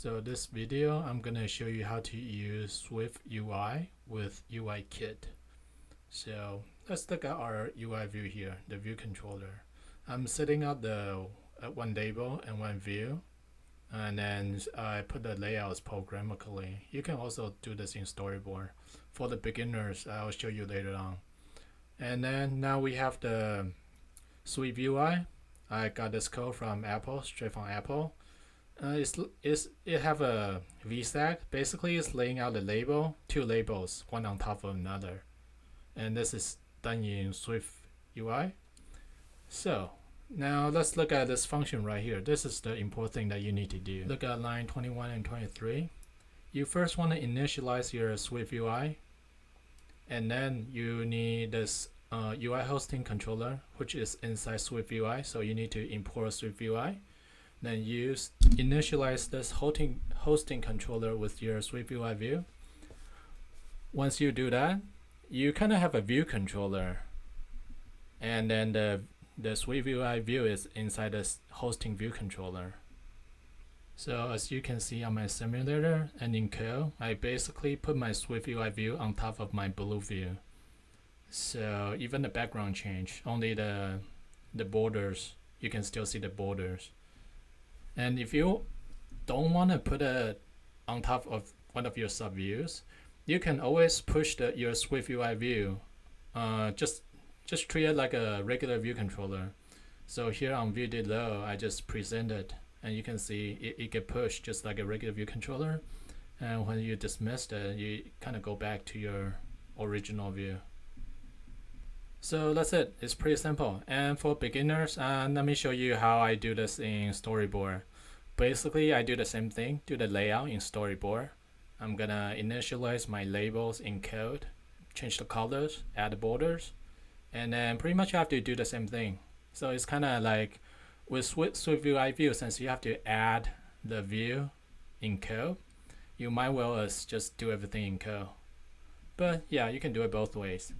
So this video, I'm gonna show you how to use swiftUI with UIKit. So let's look at our UI view here, the view controller. I'm setting up the one label and one view, and then I put the layouts programmically. You can also do this in storyboard. For the beginners, I'll show you later on. And then now we have the swiftUI. I got this code from Apple, straight from Apple. It have a VStack. Basically, it's laying out the label, two labels, one on top of another, and this is done in swiftUI. So now let's look at this function right here. This is the important thing that you need to do. Look at line 21 and 23. You first want to initialize your swiftUI, and then you need this UI hosting controller, which is inside swiftUI. So you need to import swiftUI. Then initialize this hosting controller with your swiftUI view. Once you do that, you kind of have a view controller, and then the swiftUI view is inside this hosting view controller. So as you can see on my simulator and in code, I basically put my swiftUI view on top of my blue view. So even the background change, only the borders, you can still see the borders. And if you don't want to put it on top of one of your subviews, you can always push your swiftUI view. Just treat it like a regular view controller. So here on view did low, I just present it, and you can see it get pushed just like a regular view controller. And when you dismiss it, you kind of go back to your original view. So that's it. It's pretty simple. And for beginners, let me show you how I do this in storyboard. Basically, I do the same thing, do the layout in storyboard. I'm gonna initialize my labels in code, change the colors, add the borders, and then pretty much you have to do the same thing. So it's kind of like with swiftUI view, since you have to add the view in code, you might well as just do everything in code. But yeah, you can do it both ways.